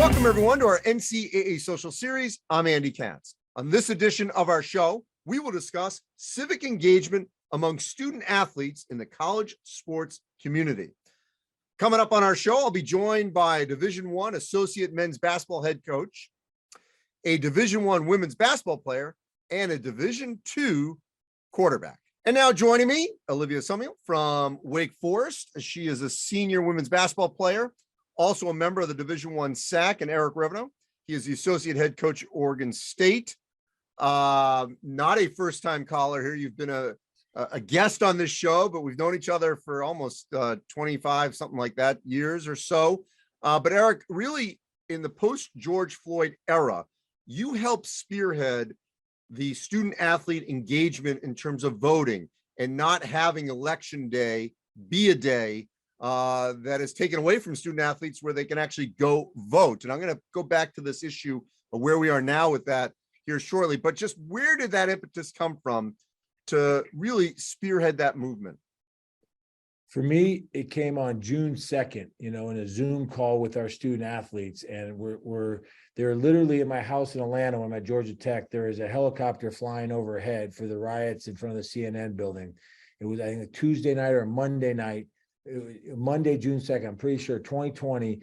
Welcome, everyone, to our NCAA Social Series. I'm Andy Katz. On this edition of our show, we will discuss civic engagement among student athletes in the college sports community. Coming up on our show, I'll be joined by a Division I associate men's basketball head coach, a Division I women's basketball player, and a Division II quarterback. And now joining me, Olivia Summiel from Wake Forest. She is a senior women's basketball player, also a member of the Division I SAC, and Eric Reveno. He is the associate head coach at Oregon State. Not a first-time caller here. You've been a guest on this show, but we've known each other for almost 25, something like that, years or so. But Eric, really in the post-George Floyd era, you helped spearhead the student athlete engagement in terms of voting and not having election day be a day that is taken away from student athletes where they can actually go vote. And I'm going to go back to this issue of where we are now with that here shortly, but just where did that impetus come from to really spearhead that movement? For me, it came on June 2nd, in a Zoom call with our student athletes. And they're literally in my house in Atlanta. I'm at Georgia Tech. There is a helicopter flying overhead for the riots in front of the CNN building. It was, I think, a Tuesday night or a Monday night. Monday, June 2nd, I'm pretty sure, 2020.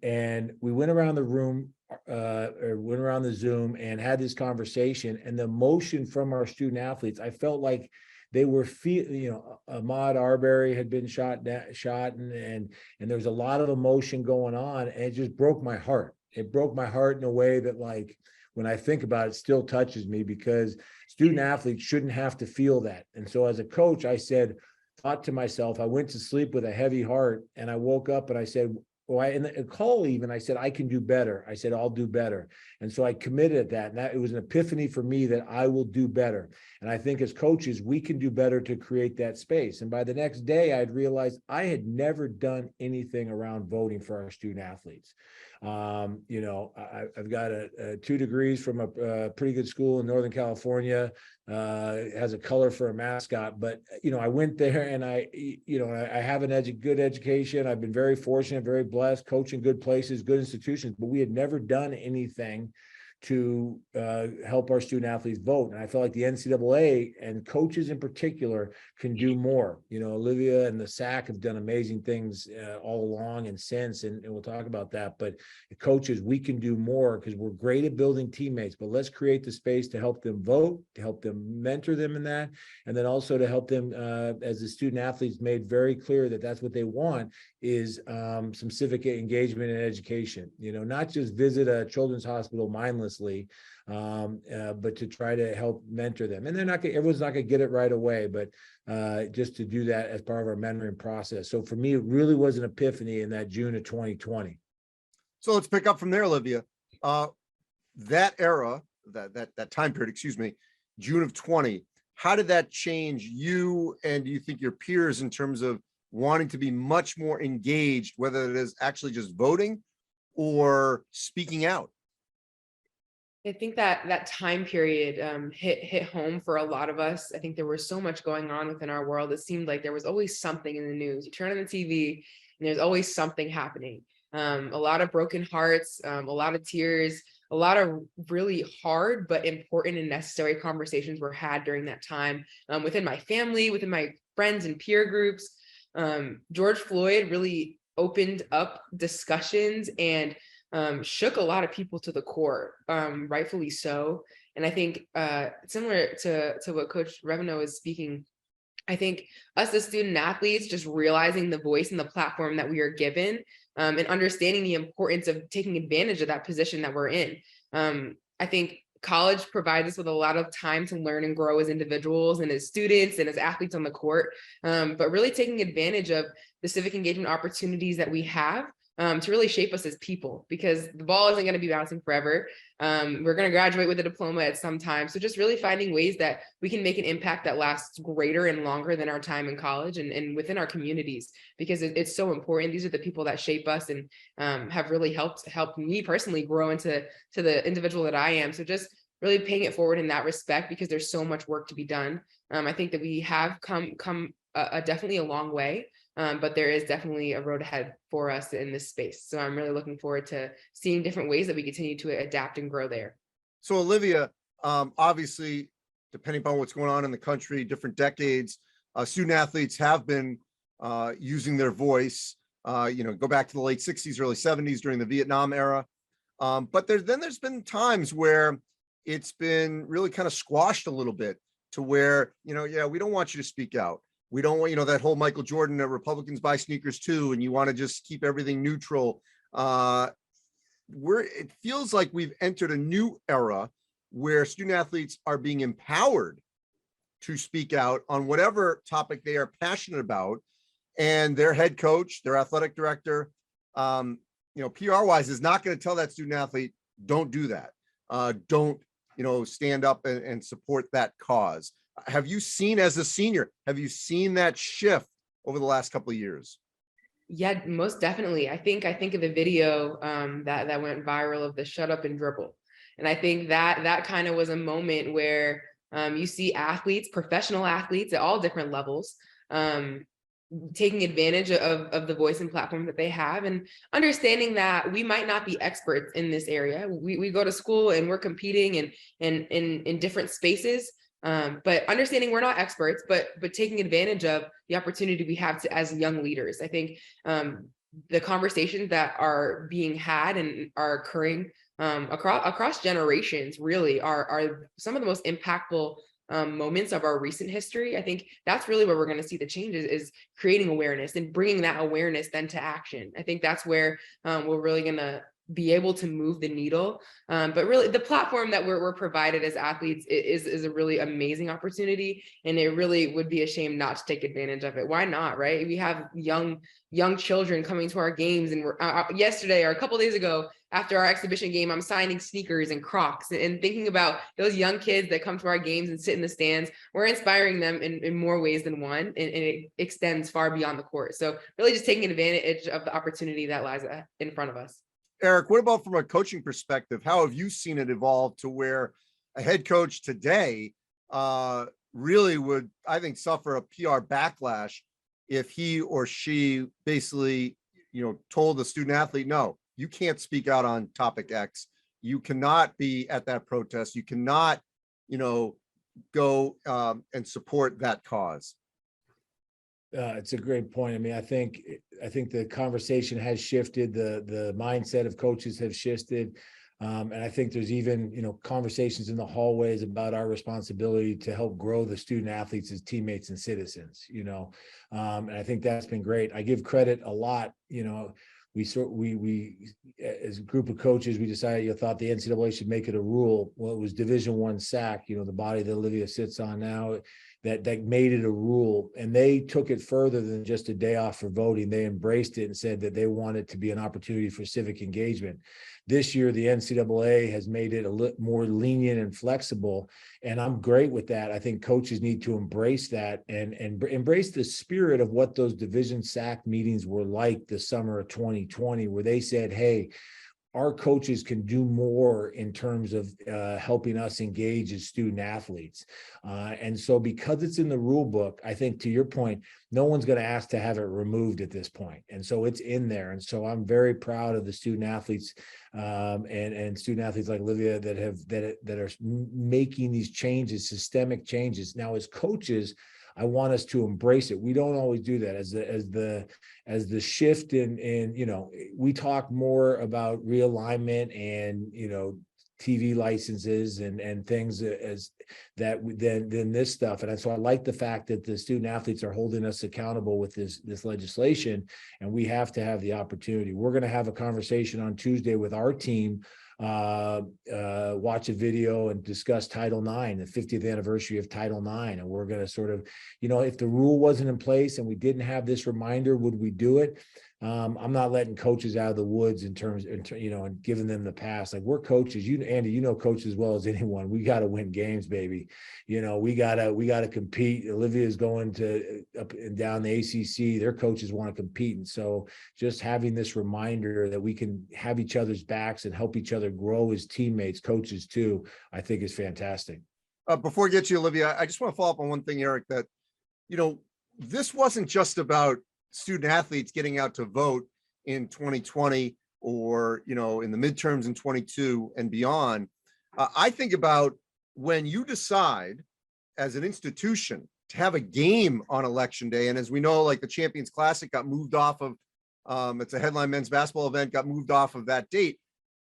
And we went around the room, or went around the Zoom and had this conversation. And the emotion from our student athletes, I felt like they were Ahmaud Arbery had been shot, and there was a lot of emotion going on, and it just broke my heart. It broke my heart in a way that, like, when I think about it, still touches me, because student athletes shouldn't have to feel that. And so as a coach, thought to myself, I went to sleep with a heavy heart, and I woke up and I said, in the call even, I said, I can do better. I said, I'll do better. And so I committed at that. And it was an epiphany for me that I will do better. And I think as coaches, we can do better to create that space. And by the next day, I'd realized I had never done anything around voting for our student athletes. I've got 2 degrees from a pretty good school in Northern California. It has a color for a mascot, but I went there, and I have good education. I've been very fortunate, very blessed, coaching good places, good institutions, but we had never done anything to help our student athletes vote. And I felt like the NCAA and coaches in particular can do more. Olivia and the SAC have done amazing things all along and since, and we'll talk about that. But coaches, we can do more, because we're great at building teammates, but let's create the space to help them vote, to help them mentor them in that, and then also to help them, as the student athletes made very clear that that's what they want, is some civic engagement and education. Not just visit a children's hospital mindlessly, but to try to help mentor them. And everyone's not going to get it right away, but just to do that as part of our mentoring process. So for me, it really was an epiphany in that June of 2020. So let's pick up from there, Olivia. That era, that time period, June of 20, how did that change you, and do you think your peers, in terms of wanting to be much more engaged, whether it is actually just voting or speaking out? I think that time period hit home for a lot of us. I think there was so much going on within our world. It seemed like there was always something in the news. You turn on the TV and there's always something happening. A lot of broken hearts, a lot of tears, a lot of really hard but important and necessary conversations were had during that time within my family, within my friends and peer groups. George Floyd really opened up discussions and shook a lot of people to the core, rightfully so. And I think similar to what Coach Reveno is speaking, I think us as student athletes just realizing the voice and the platform that we are given, and understanding the importance of taking advantage of that position that we're in. I think college provides us with a lot of time to learn and grow as individuals and as students and as athletes on the court, but really taking advantage of the civic engagement opportunities that we have to really shape us as people, because the ball isn't going to be bouncing forever. We're going to graduate with a diploma at some time. So just really finding ways that we can make an impact that lasts greater and longer than our time in college and within our communities, because it's so important. These are the people that shape us and have really helped me personally grow into the individual that I am. So just really paying it forward in that respect, because there's so much work to be done. I think that we have come definitely a long way, but there is definitely a road ahead for us in this space. So I'm really looking forward to seeing different ways that we continue to adapt and grow there. So Olivia, obviously, depending upon what's going on in the country, different decades, student athletes have been using their voice. Go back to the late 60s, early 70s during the Vietnam era. But there's been times where it's been really kind of squashed a little bit to where, we don't want you to speak out. We don't want, that whole Michael Jordan, that Republicans buy sneakers too, and you want to just keep everything neutral. It feels like we've entered a new era where student athletes are being empowered to speak out on whatever topic they are passionate about. And their head coach, their athletic director, PR wise is not going to tell that student athlete, don't do that. Don't, stand up and support that cause. Have you seen, as a senior, have you seen that shift over the last couple of years? Yeah, most definitely. I think of the video that went viral of the shut up and dribble. And I think that kind of was a moment where you see athletes, professional athletes at all different levels, taking advantage of the voice and platform that they have, and understanding that we might not be experts in this area. We go to school and we're competing and in different spaces, but understanding we're not experts, but taking advantage of the opportunity we have as young leaders. I think the conversations that are being had and are occurring across generations really are some of the most impactful moments of our recent history. I think that's really where we're going to see the changes, is creating awareness and bringing that awareness then to action. I think that's where we're really going to be able to move the needle. But really the platform that we're provided as athletes is a really amazing opportunity. And it really would be a shame not to take advantage of it. Why not, right? We have young children coming to our games, and we're yesterday or a couple of days ago after our exhibition game, I'm signing sneakers and Crocs, and thinking about those young kids that come to our games and sit in the stands. We're inspiring them in more ways than one, and it extends far beyond the court. So really just taking advantage of the opportunity that lies in front of us. Eric, what about from a coaching perspective? How have you seen it evolve to where a head coach today really would, I think, suffer a PR backlash if he or she basically, told the student athlete, no, you can't speak out on topic X. You cannot be at that protest. You cannot, go and support that cause. It's a great point. I mean, I think the conversation has shifted. The mindset of coaches have shifted. And I think there's even, conversations in the hallways about our responsibility to help grow the student athletes as teammates and citizens, and I think that's been great. I give credit a lot. We as a group of coaches, we decided, thought the NCAA should make it a rule. Well, it was Division I SAC, the body that Olivia sits on now, that made it a rule. And they took it further than just a day off for voting. They embraced it and said that they want it to be an opportunity for civic engagement. This year, the NCAA has made it a little more lenient and flexible, and I'm great with that. I think coaches need to embrace that and embrace the spirit of what those Division SAC meetings were like the summer of 2020, where they said, hey, our coaches can do more in terms of helping us engage as student athletes. And so because it's in the rule book, I think, to your point, no one's going to ask to have it removed at this point. And so it's in there. And so I'm very proud of the student athletes and student athletes like Olivia that are making these changes, systemic changes. Now, as coaches, I want us to embrace it. We don't always do that. As the shift in we talk more about realignment and TV licenses and things as that than this stuff. And so I like the fact that the student athletes are holding us accountable with this legislation, and we have to have the opportunity. We're going to have a conversation on Tuesday with our team, watch a video and discuss Title IX, the 50th anniversary of Title IX. And we're going to sort of, if the rule wasn't in place and we didn't have this reminder, would we do it? I'm not letting coaches out of the woods in terms, and giving them the pass. Like, we're coaches. Andy, coach as well as anyone. We got to win games, baby. We gotta compete. Olivia is going to up and down the ACC. Their coaches want to compete, and so just having this reminder that we can have each other's backs and help each other grow as teammates, coaches too, I think is fantastic. Before we get to you, Olivia, I just want to follow up on one thing, Eric, that this wasn't just about student athletes getting out to vote in 2020 or, in the midterms in 22 and beyond. I think about when you decide as an institution to have a game on election day. And as we know, like the Champions Classic got moved off of, it's a headline men's basketball event, got moved off of that date.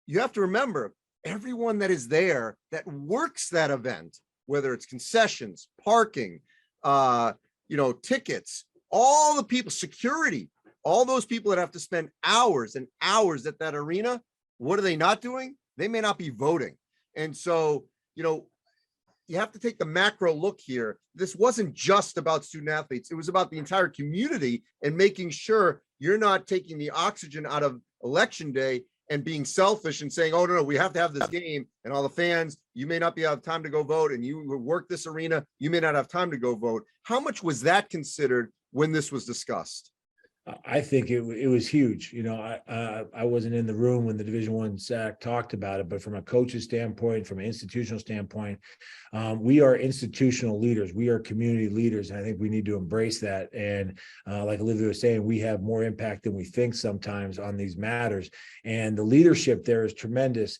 You have to remember everyone that is there that works that event, whether it's concessions, parking, tickets, all the people, security, all those people that have to spend hours and hours at that arena. What are they not doing? They may not be voting. And so, you have to take the macro look here. This wasn't just about student athletes. It was about the entire community and making sure you're not taking the oxygen out of election day and being selfish and saying, oh, no, we have to have this game, and all the fans, you may not have time to go vote, and you work this arena, you may not have time to go vote. How much was that considered when this was discussed? I think it was huge. I wasn't in the room when the Division I SAC talked about it, but from a coach's standpoint, from an institutional standpoint, we are institutional leaders. We are community leaders. And I think we need to embrace that. And like Olivia was saying, we have more impact than we think sometimes on these matters. And the leadership there is tremendous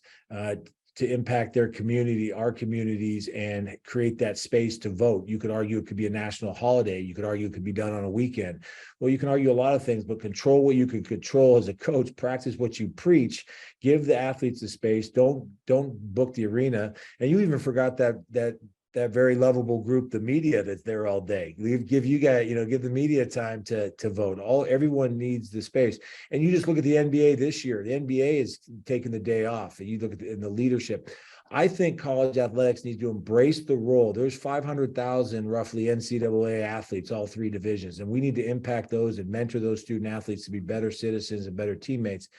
to impact their community, our communities, and create that space to vote. You could argue it could be a national holiday. You could argue it could be done on a weekend. Well, you can argue a lot of things, but control what you can control as a coach, practice what you preach, give the athletes the space, don't book the arena. And you even forgot that very lovable group, the media, that's there all day. Give you guys, give the media time to vote. Everyone needs the space. And you just look at the NBA this year. The NBA is taking the day off, and you look at the leadership. I think college athletics needs to embrace the role. There's 500,000 roughly NCAA athletes, all three divisions, and we need to impact those and mentor those student athletes to be better citizens and better teammates.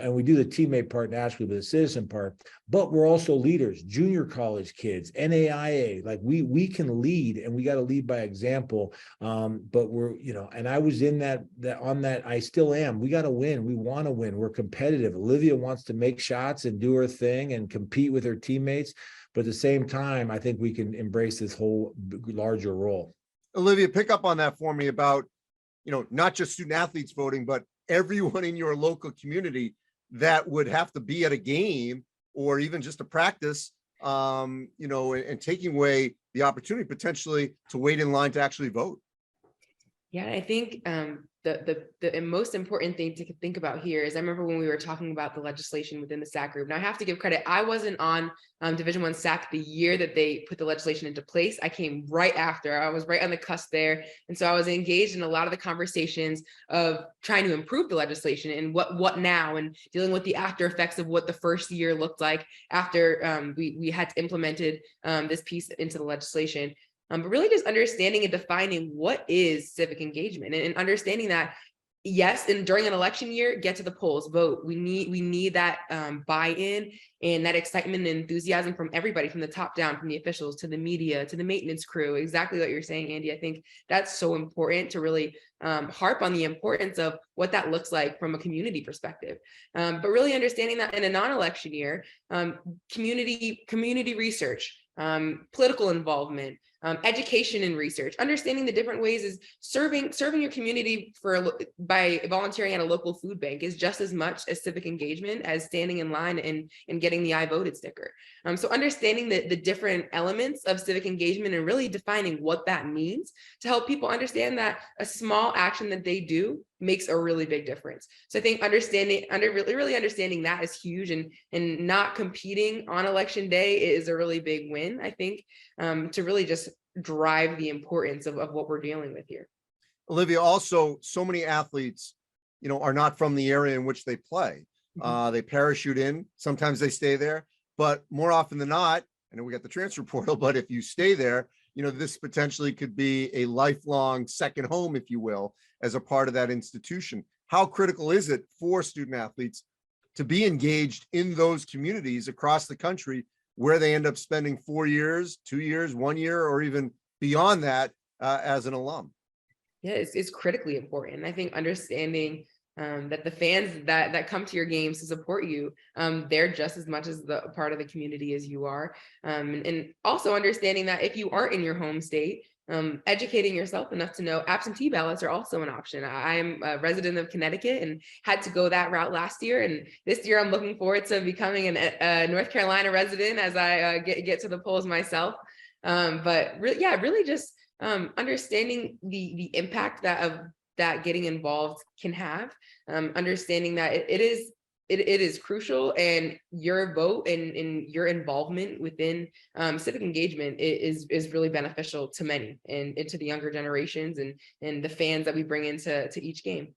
And we do the teammate part naturally, but the citizen part, but we're also leaders, junior college kids, NAIA, like we can lead, and we got to lead by example. But we're, and I was in that I still am. We got to win. We want to win. We're competitive. Olivia wants to make shots and do her thing and compete with her teammates. But at the same time, I think we can embrace this whole larger role. Olivia, pick up on that for me about, not just student athletes voting, but everyone in your local community that would have to be at a game or even just a practice, and taking away the opportunity potentially to wait in line to actually vote. Yeah, I think the most important thing to think about here is I remember when we were talking about the legislation within the SAC group. Now I have to give credit. I wasn't on Division I SAC the year that they put the legislation into place. I came right after. I was right on the cusp there. And so I was engaged in a lot of the conversations of trying to improve the legislation and what now, and dealing with the after effects of what the first year looked like after we had implemented this piece into the legislation. But really just understanding and defining what is civic engagement, and understanding that, yes, and during an election year, get to the polls, vote. We need that buy-in and that excitement and enthusiasm from everybody, from the top down, from the officials to the media to the maintenance crew. Exactly what you're saying, Andy. I think that's so important to really harp on the importance of what that looks like from a community perspective. But really understanding that in a non-election year, community research, political involvement, education and research, understanding the different ways is serving your community by volunteering at a local food bank is just as much as civic engagement as standing in line and getting the I voted sticker. So understanding the different elements of civic engagement and really defining what that means to help people understand that a small action that they do makes a really big difference. So I think really understanding that is huge, and not competing on election day is a really big win, I think, to really just drive the importance of what we're dealing with here. Olivia, also, so many athletes, are not from the area in which they play. They parachute in, sometimes they stay there, but more often than not, I know we got the transfer portal, but if you stay there, this potentially could be a lifelong second home, if you will, as a part of that institution. How critical is it for student athletes to be engaged in those communities across the country where they end up spending 4 years, 2 years, 1 year, or even beyond that as an alum? Yeah, it's critically important. I think understanding that the fans that come to your games to support you, they're just as much as the part of the community as you are. And also understanding that if you aren't in your home state, educating yourself enough to know absentee ballots are also an option. I'm a resident of Connecticut and had to go that route last year. And this year I'm looking forward to becoming a North Carolina resident as I get to the polls myself. But really just understanding the impact that getting involved can have, understanding that it is crucial, and your vote and your involvement within civic engagement is really beneficial to many and to the younger generations and the fans that we bring into each game.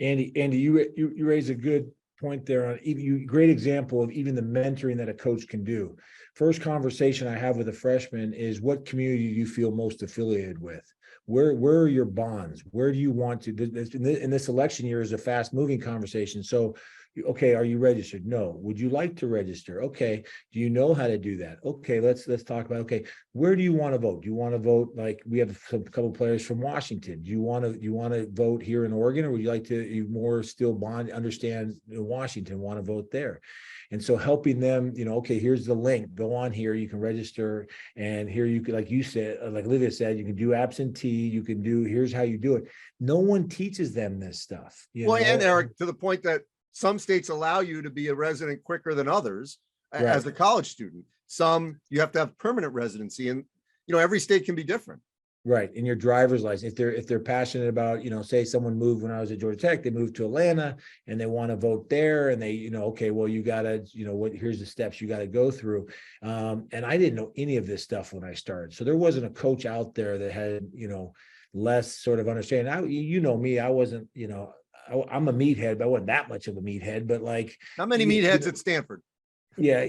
Andy, you raise a good point there on great example of even the mentoring that a coach can do. First conversation I have with a freshman is, what community do you feel most affiliated with? Where are your bonds? Where do you want to, in this election year is a fast moving conversation. So, okay, are you registered? No. Would you like to register? Okay. Do you know how to do that? Okay, let's talk about, okay, where do you want to vote? Do you want to vote, like we have a couple of players from Washington? Do you want to vote here in Oregon, or would you like to more still understand Washington, want to vote there? And so helping them, okay, here's the link, go on here, you can register, and here you can, like you said, like Olivia said, you can do absentee, you can do, here's how you do it. No one teaches them this stuff. And Eric, to the point that some states allow you to be a resident quicker than others as a college student. Some you have to have permanent residency, and every state can be different. Right. In your driver's license, if they're passionate about, say someone moved when I was at Georgia Tech, they moved to Atlanta and they want to vote there, and they, okay, well, you gotta, here's the steps you got to go through. And I didn't know any of this stuff when I started. So there wasn't a coach out there that had, less sort of understanding. Me, I wasn't, I'm a meathead, but I wasn't that much of a meathead, but like. How many meatheads at Stanford? Yeah,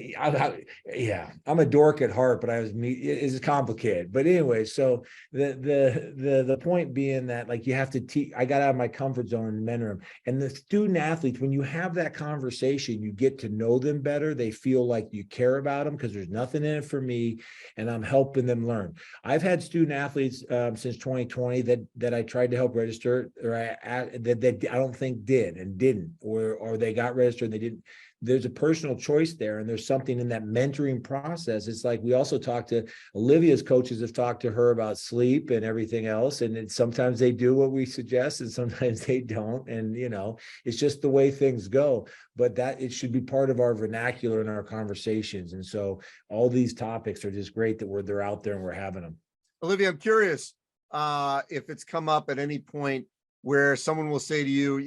I'm a dork at heart, but it's complicated. But anyway, so the point being that, like, you have to teach. I got out of my comfort zone and mentor them. And the student athletes, when you have that conversation, you get to know them better. They feel like you care about them because there's nothing in it for me, and I'm helping them learn. I've had student athletes since 2020 that I tried to help register, or that I don't think did and didn't, or they got registered and they didn't. There's a personal choice there, and there's something in that mentoring process. It's like, we also talk to Olivia's coaches, have talked to her about sleep and everything else, and sometimes they do what we suggest and sometimes they don't, and it's just the way things go. But that it should be part of our vernacular in our conversations. And so all these topics are just great that they're out there and we're having them. Olivia, I'm curious if it's come up at any point where someone will say to you,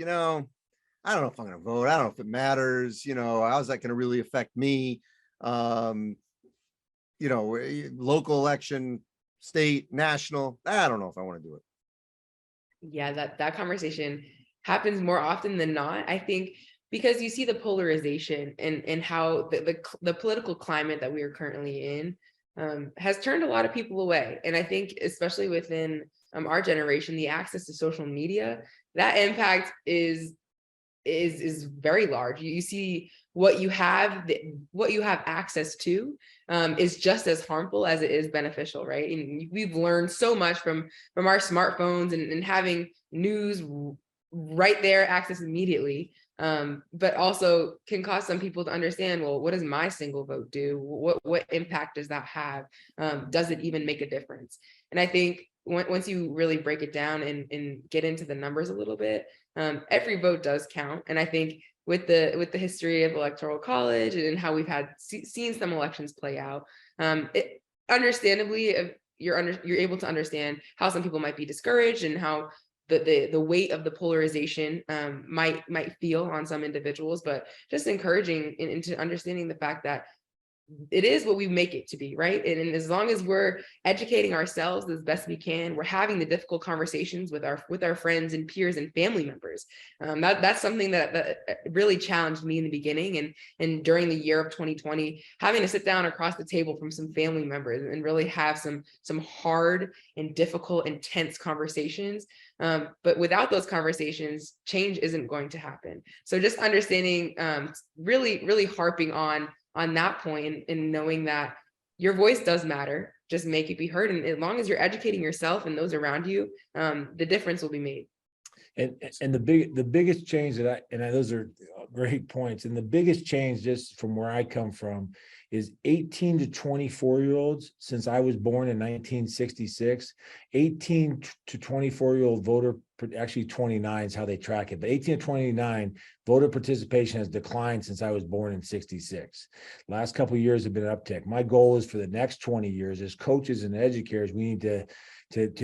I don't know if I'm going to vote. I don't know if it matters. How's that going to really affect me? Local election, state, national. I don't know if I want to do it. Yeah, that conversation happens more often than not, I think, because you see the polarization and how the political climate that we are currently in has turned a lot of people away. And I think, especially within our generation, the access to social media, that impact is very large. You see what you have access to is just as harmful as it is beneficial, right? And we've learned so much from our smartphones and having news right there, access immediately, but also can cause some people to understand, well, what does my single vote do? What impact does that have? Does it even make a difference? And I think once you really break it down and get into the numbers a little bit, every vote does count. And I think with the history of electoral college and how we've seen some elections play out, understandably, you're able to understand how some people might be discouraged and how the weight of the polarization might feel on some individuals, but just encouraging into understanding the fact that it is what we make it to be, right? And as long as we're educating ourselves as best we can, we're having the difficult conversations with our friends and peers and family members. That's something that really challenged me in the beginning, and during the year of 2020, having to sit down across the table from some family members and really have some hard and difficult, intense conversations. But without those conversations, change isn't going to happen. So just understanding, really harping on that point and knowing that your voice does matter, just make it be heard. And as long as you're educating yourself and those around you, the difference will be made. And the biggest change those are great points. And the biggest change, just from where I come from, is 18 to 24-year-olds, since I was born in 1966, 18 to 24-year-old voter, actually 29 is how they track it, but 18 to 29 voter participation has declined since I was born in 66. Last couple of years have been an uptick. My goal is for the next 20 years, as coaches and educators, we need to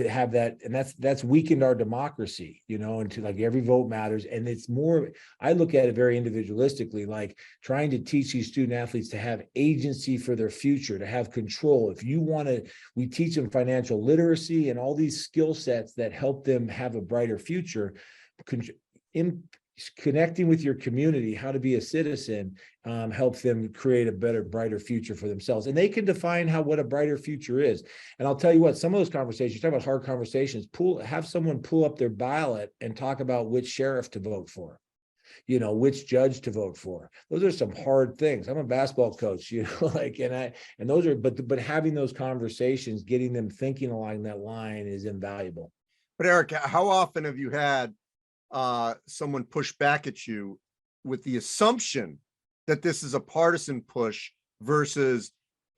have that, and that's weakened our democracy, and to like every vote matters. And it's more, I look at it very individualistically, like trying to teach these student athletes to have agency for their future, to have control. If you want to, we teach them financial literacy and all these skill sets that help them have a brighter future. Connecting with your community, how to be a citizen, helps them create a better, brighter future for themselves. And they can define what a brighter future is. And I'll tell you what, some of those conversations, talk about hard conversations, have someone pull up their ballot and talk about which sheriff to vote for, which judge to vote for. Those are some hard things. I'm a basketball coach, and those are, but having those conversations, getting them thinking along that line is invaluable. But Eric, how often have you had someone push back at you with the assumption that this is a partisan push versus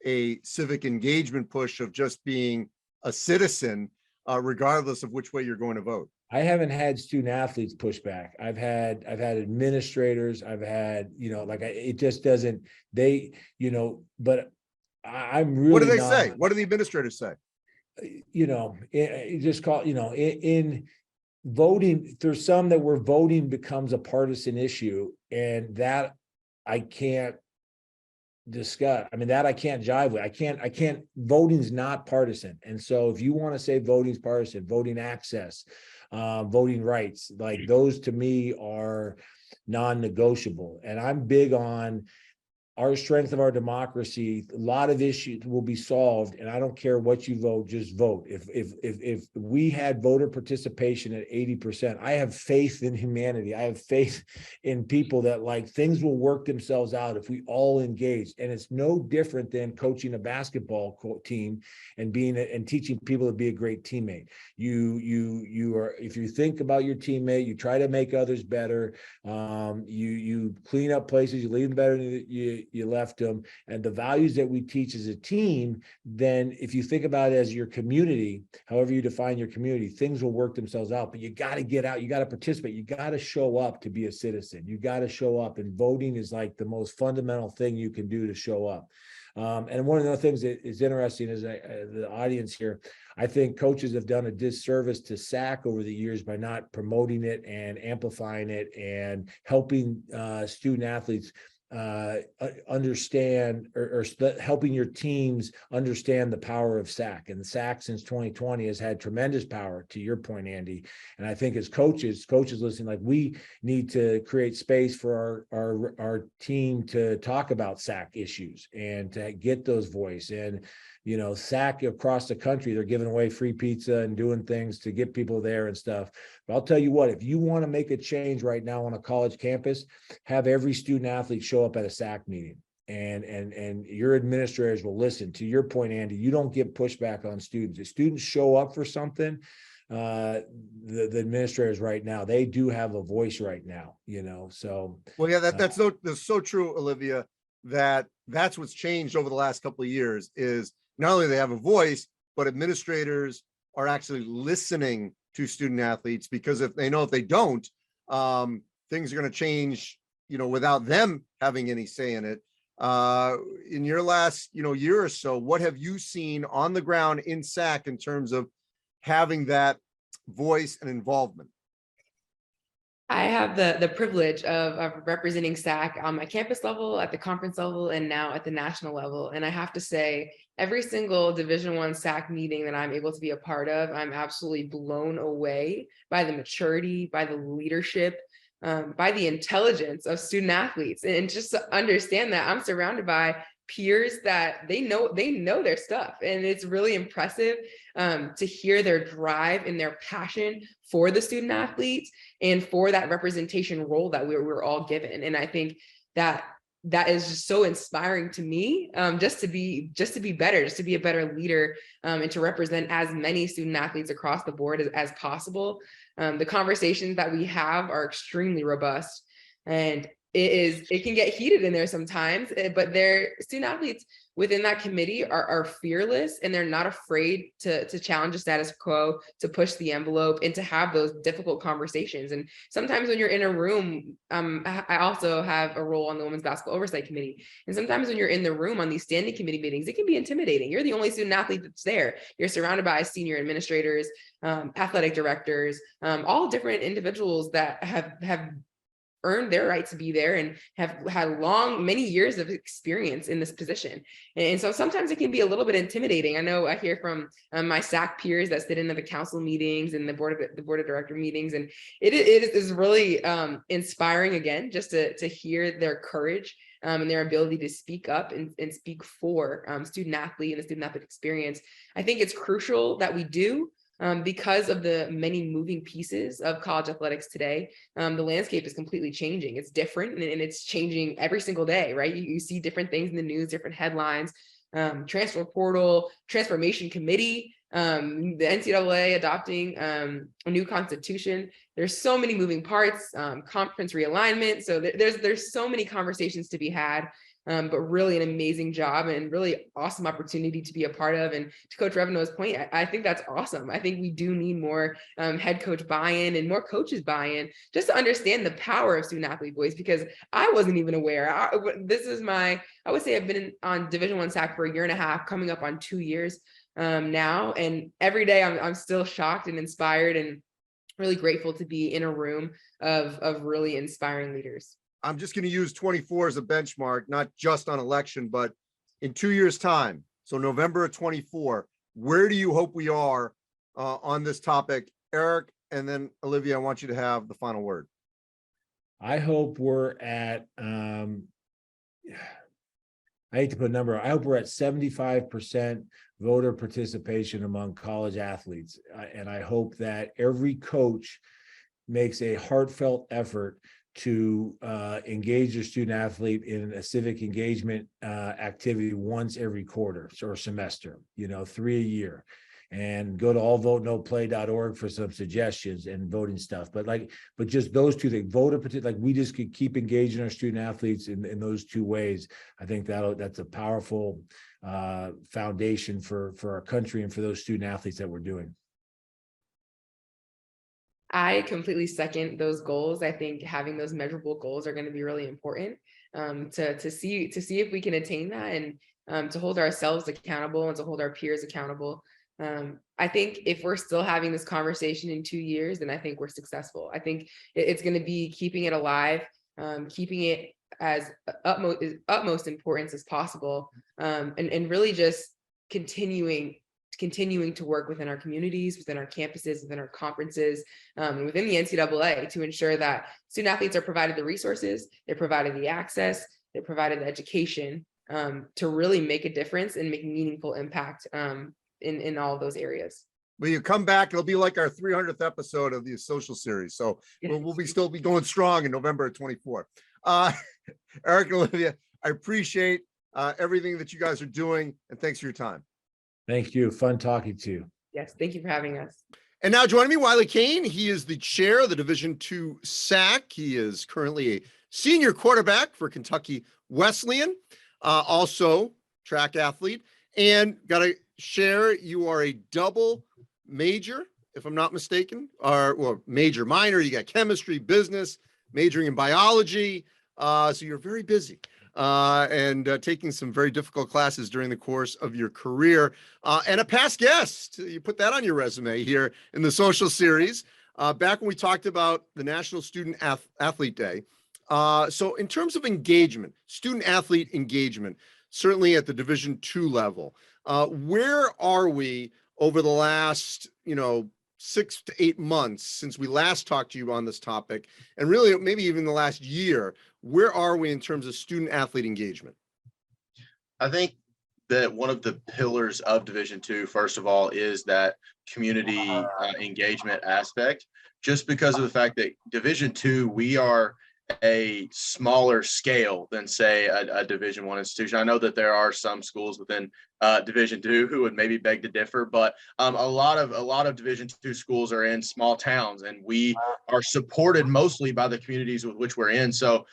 a civic engagement push of just being a citizen, regardless of which way you're going to vote? I haven't had student athletes push back. I've had administrators. I've had, it just doesn't, but I'm really. What do they say? What do the administrators say? Just call, in voting, there's some that where voting becomes a partisan issue, and that I can't discuss. I mean, that I can't jive with. I can't, voting's not partisan. And so if you want to say voting's partisan, voting access, voting rights, like those to me are non-negotiable. And I'm big on our strength of our democracy. A lot of issues will be solved, and I don't care what you vote, just vote. If we had voter participation at 80%, I have faith in humanity. I have faith in people that things will work themselves out if we all engage. And it's no different than coaching a basketball team and teaching people to be a great teammate. You are, if you think about your teammate, you try to make others better. You clean up places, you leave them better than you left them, and the values that we teach as a team, then if you think about it as your community, however you define your community, things will work themselves out. But you got to get out, you got to participate, you got to show up to be a citizen, you got to show up, and voting is like the most fundamental thing you can do to show up. And one of the things that is interesting is the audience here, I think coaches have done a disservice to SAC over the years by not promoting it and amplifying it and helping student athletes understand or helping your teams understand the power of SAC. And SAC since 2020 has had tremendous power, to your point, Andy. And I think as coaches listening, we need to create space for our team to talk about SAC issues and to get those voice. And SAC across the country, they're giving away free pizza and doing things to get people there and stuff. But I'll tell you what, if you want to make a change right now on a college campus, have every student athlete show up at a SAC meeting, and your administrators will listen. To your point, Andy, you don't get pushback on students. If students show up for something, the administrators right now, they do have a voice right now, so. Well, yeah, that's so true, Olivia, that's what's changed over the last couple of years is not only they have a voice, but administrators are actually listening to student athletes, because if they don't, things are going to change, without them having any say in it. In your last, year or so, what have you seen on the ground in SAC in terms of having that voice and involvement? I have the privilege of representing SAC on my campus level, at the conference level, and now at the national level. And I have to say, every single Division I SAC meeting that I'm able to be a part of, I'm absolutely blown away by the maturity, by the leadership, by the intelligence of student athletes. And just to understand that I'm surrounded by peers that they know their stuff. And it's really impressive to hear their drive and their passion for the student athletes and for that representation role that we're all given. And I think that is just so inspiring to me, just to be better, just to be a better leader, and to represent as many student athletes across the board as possible. The conversations that we have are extremely robust, and it can get heated in there sometimes, but their student athletes within that committee are fearless, and they're not afraid to challenge the status quo, to push the envelope, and to have those difficult conversations. And sometimes when you're in a room, I also have a role on the women's basketball oversight committee. And sometimes when you're in the room on these standing committee meetings, it can be intimidating. You're the only student athlete that's there. You're surrounded by senior administrators, athletic directors, all different individuals that have earned their right to be there and have had many years of experience in this position. And so sometimes it can be a little bit intimidating. I know I hear from my SAC peers that sit in the council meetings and the board of director meetings, and it is really inspiring, again, just to hear their courage and their ability to speak up and speak for student athlete and the student athlete experience. I think it's crucial that we do, because of the many moving pieces of college athletics today. The landscape is completely changing. It's different, and it's changing every single day, right? You see different things in the news, different headlines, transfer portal, transformation committee, the NCAA adopting a new constitution. There's so many moving parts, conference realignment. So there's so many conversations to be had. But really an amazing job and really awesome opportunity to be a part of. And to Coach Reveno's point, I think that's awesome. I think we do need more head coach buy-in and more coaches buy-in, just to understand the power of student athlete voice, because I wasn't even aware. I would say I've been on Division I SAC for 1.5 years, coming up on 2 years now. And every day I'm still shocked and inspired and really grateful to be in a room of really inspiring leaders. I'm just going to use 24 as a benchmark, not just on election, but in 2 years' time. So November of 24, where do you hope we are on this topic? Eric, and then Olivia, I want you to have the final word. I hope we're at, I hate to put a number, I hope we're at 75% voter participation among college athletes. And I hope that every coach makes a heartfelt effort to engage your student athlete in a civic engagement activity once every quarter or semester, 3 a year, and go to allvotenoplay.org for some suggestions and voting stuff. But just those two things, we just could keep engaging our student athletes in those two ways. I think that's a powerful foundation for our country and for those student athletes that we're doing. I completely second those goals. I think having those measurable goals are going to be really important to see if we can attain that, and to hold ourselves accountable and to hold our peers accountable. I think if we're still having this conversation in 2 years, then I think we're successful. I think it's going to be keeping it alive, keeping it as utmost importance as possible, and really just continuing to work within our communities, within our campuses, within our conferences, and within the NCAA to ensure that student athletes are provided the resources, they're provided the access, they're provided the education to really make a difference and make meaningful impact in all of those areas. Well, you come back, it'll be like our 300th episode of the social series. So we'll still be going strong in November of 24. Eric and Olivia, I appreciate everything that you guys are doing, and thanks for your time. Thank you. Fun talking to you. Yes, thank you for having us. And now joining me, Wiley Cain. He is the chair of the Division II SAC. He is currently a senior quarterback for Kentucky Wesleyan, also track athlete. And got to share, you are a double major, if I'm not mistaken, or major minor. You got chemistry, business, majoring in biology. So you're very busy. And taking some very difficult classes during the course of your career, and a past guest. You put that on your resume here in the social series, back when we talked about the National Student Athlete Day. So in terms of engagement, student athlete engagement, certainly at the Division II level, where are we over the last, 6 to 8 months since we last talked to you on this topic, and really maybe even the last year? Where are we in terms of student athlete engagement? I think that one of the pillars of Division II, first of all, is that community engagement aspect, just because of the fact that Division II, we are a smaller scale than, say, a Division I institution. I know that there are some schools within Division II who would maybe beg to differ, but a lot of Division II schools are in small towns, and we are supported mostly by the communities with which we're in. So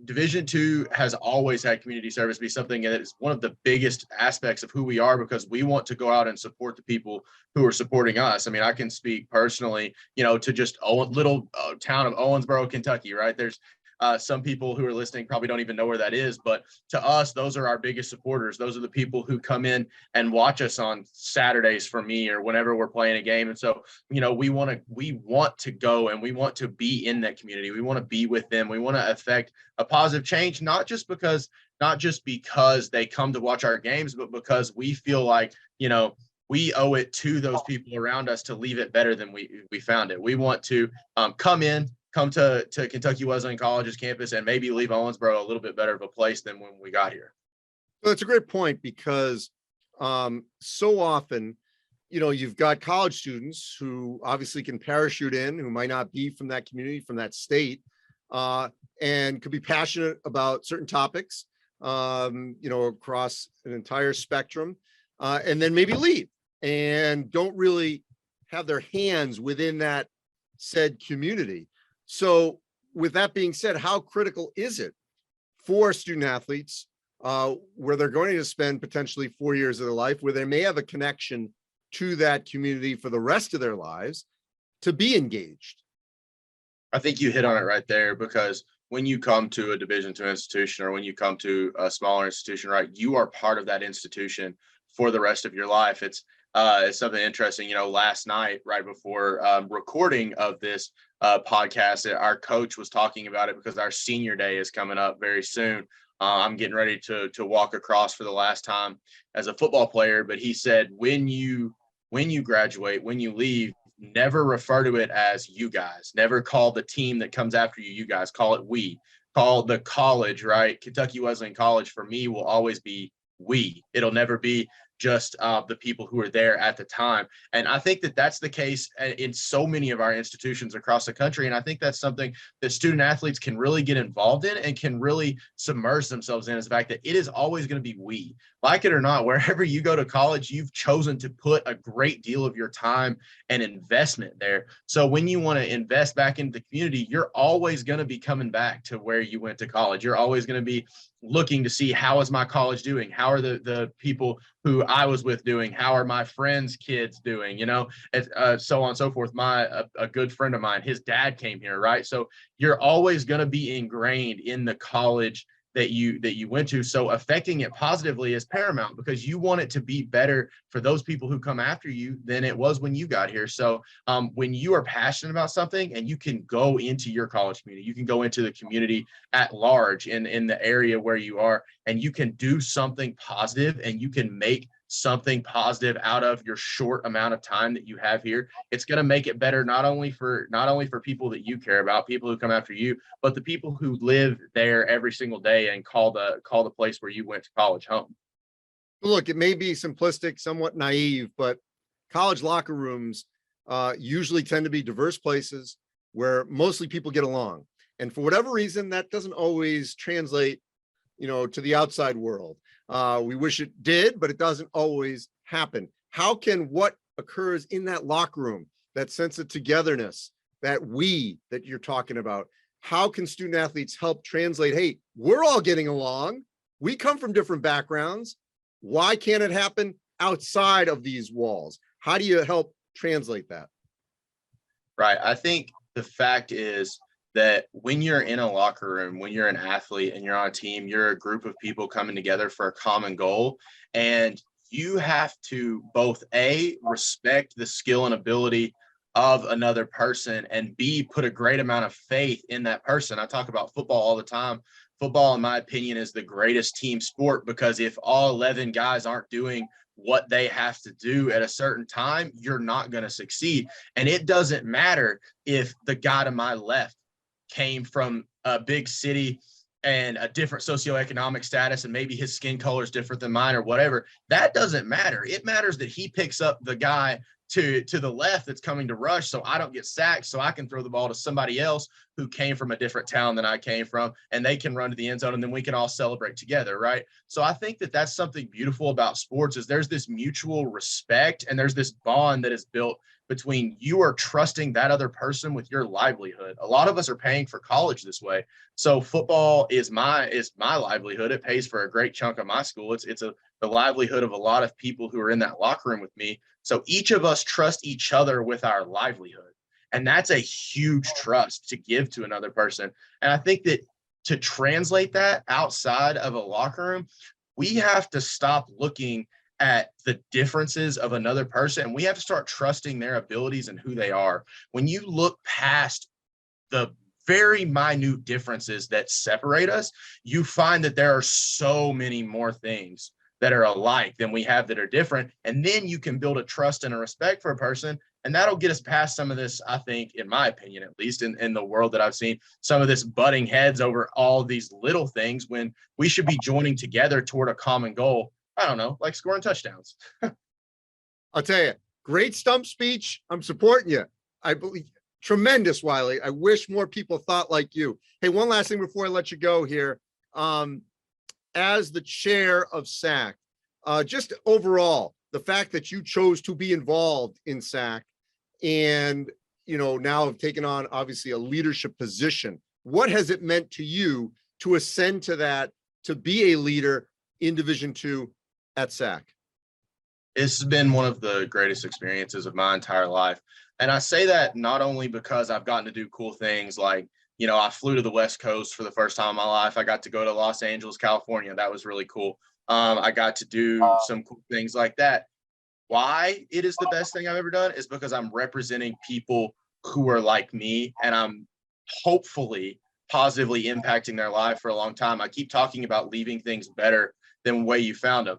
Division II has always had community service be something that is one of the biggest aspects of who we are, because we want to go out and support the people who are supporting us. I mean, I can speak personally, to just little town of Owensboro, Kentucky, right? There's some people who are listening probably don't even know where that is, but to us, those are our biggest supporters. Those are the people who come in and watch us on Saturdays for me or whenever we're playing a game. And so, we want to go and we want to be in that community. We want to be with them. We want to affect a positive change, not just because they come to watch our games, but because we feel like, we owe it to those people around us to leave it better than we found it. We want to come to Kentucky Wesleyan College's campus and maybe leave Owensboro a little bit better of a place than when we got here. Well, that's a great point, because so often, you've got college students who obviously can parachute in, who might not be from that community, from that state, and could be passionate about certain topics, across an entire spectrum, and then maybe leave and don't really have their hands within that said community. So with that being said, how critical is it for student athletes where they're going to spend potentially 4 years of their life, where they may have a connection to that community for the rest of their lives, to be engaged? I think you hit on it right there, because when you come to a Division II institution, or when you come to a smaller institution, right, you are part of that institution for the rest of your life. It's something interesting. Last night, right before recording of this podcast, our coach was talking about it, because our senior day is coming up very soon. I'm getting ready to walk across for the last time as a football player, but he said, when you graduate, when you leave, never refer to it as you guys. Never call the team that comes after you guys. Call it we. Call the college, right? Kentucky Wesleyan College for me will always be we. It'll never be just the people who are there at the time. And I think that that's the case in so many of our institutions across the country. And I think that's something that student athletes can really get involved in and can really submerge themselves in, is the fact that it is always going to be we. Like it or not, wherever you go to college, you've chosen to put a great deal of your time and investment there. So when you want to invest back into the community, you're always going to be coming back to where you went to college. You're always going to be looking to see, how is my college doing? How are the people who I was with doing? How are my friends' kids doing? So on and so forth. A good friend of mine, his dad came here, right? So you're always going to be ingrained in the college that you went to. So affecting it positively is paramount, because you want it to be better for those people who come after you than it was when you got here. So when you are passionate about something, and you can go into your college community, you can go into the community at large in the area where you are, and you can do something positive, and you can make something positive out of your short amount of time that you have here, it's going to make it better, not only for people that you care about, people who come after you, but the people who live there every single day and call the place where you went to college home. Look, it may be simplistic, somewhat naive, but college locker rooms usually tend to be diverse places where mostly people get along. And for whatever reason, that doesn't always translate, to the outside world. We wish it did, but it doesn't always happen. How can what occurs in that locker room, that sense of togetherness, that you're talking about, how can student athletes help translate, hey, we're all getting along. We come from different backgrounds. Why can't it happen outside of these walls? How do you help translate that? Right. I think the fact is that when you're in a locker room, when you're an athlete and you're on a team, you're a group of people coming together for a common goal. And you have to both A, respect the skill and ability of another person, and B, put a great amount of faith in that person. I talk about football all the time. Football, in my opinion, is the greatest team sport, because if all 11 guys aren't doing what they have to do at a certain time, you're not going to succeed. And it doesn't matter if the guy to my left came from a big city and a different socioeconomic status, and maybe his skin color is different than mine or whatever. That doesn't matter. It matters that he picks up the guy to the left that's coming to rush, so I don't get sacked, so I can throw the ball to somebody else who came from a different town than I came from, and they can run to the end zone, and then we can all celebrate together, right? So I think that that's something beautiful about sports, is there's this mutual respect and there's this bond that is built between you are trusting that other person with your livelihood. A lot of us are paying for college this way. So football is my livelihood. It pays for a great chunk of my school. It's the livelihood of a lot of people who are in that locker room with me. So each of us trust each other with our livelihood. And that's a huge trust to give to another person. And I think that to translate that outside of a locker room, we have to stop looking at the differences of another person, and we have to start trusting their abilities and who they are. When you look past the very minute differences that separate us, you find that there are so many more things that are alike than we have that are different. And then you can build a trust and a respect for a person. And that'll get us past some of this, I think, in my opinion, at least in the world that I've seen, some of this butting heads over all these little things when we should be joining together toward a common goal. I don't know, like scoring touchdowns. I'll tell you, great stump speech. I'm supporting you. I believe tremendous, Wiley. I wish more people thought like you. Hey, one last thing before I let you go here. As the chair of SAC, just overall, the fact that you chose to be involved in SAC and, now have taken on obviously a leadership position, what has it meant to you to ascend to that, to be a leader in Division II at SAC? It's been one of the greatest experiences of my entire life. And I say that not only because I've gotten to do cool things like, I flew to the West Coast for the first time in my life. I got to go to Los Angeles, California. That was really cool. I got to do some cool things like that. Why it is the best thing I've ever done is because I'm representing people who are like me, and I'm hopefully positively impacting their life for a long time. I keep talking about leaving things better than the way you found them.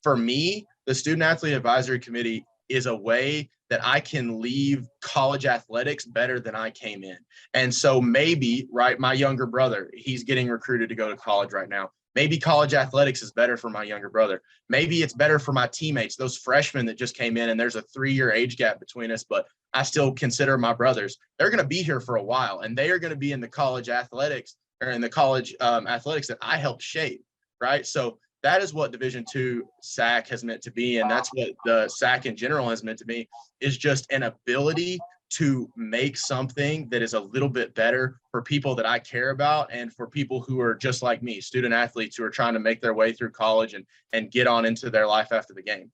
For me, the Student-Athlete Advisory Committee is a way that I can leave college athletics better than I came in. And so maybe, right, my younger brother, he's getting recruited to go to college right now. Maybe college athletics is better for my younger brother. Maybe it's better for my teammates, those freshmen that just came in, and there's a 3-year age gap between us, but I still consider my brothers. They're going to be here for a while, and they are going to be in the college athletics or in the college athletics that I helped shape, right? So that is what Division II SAC has meant to be, and that's what the SAC in general has meant to me, is just an ability to make something that is a little bit better for people that I care about and for people who are just like me, student athletes who are trying to make their way through college and get on into their life after the game.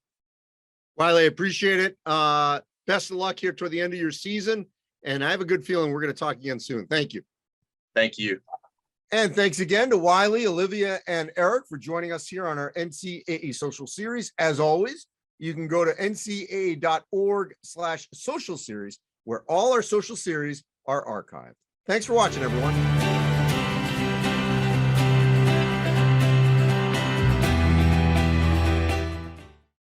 Wiley, I appreciate it. Best of luck here toward the end of your season, and I have a good feeling we're going to talk again soon. Thank you. Thank you. And thanks again to Wiley, Olivia, and Eric for joining us here on our NCAA social series. As always, you can go to ncaa.org/social series, where all our social series are archived. Thanks for watching, everyone.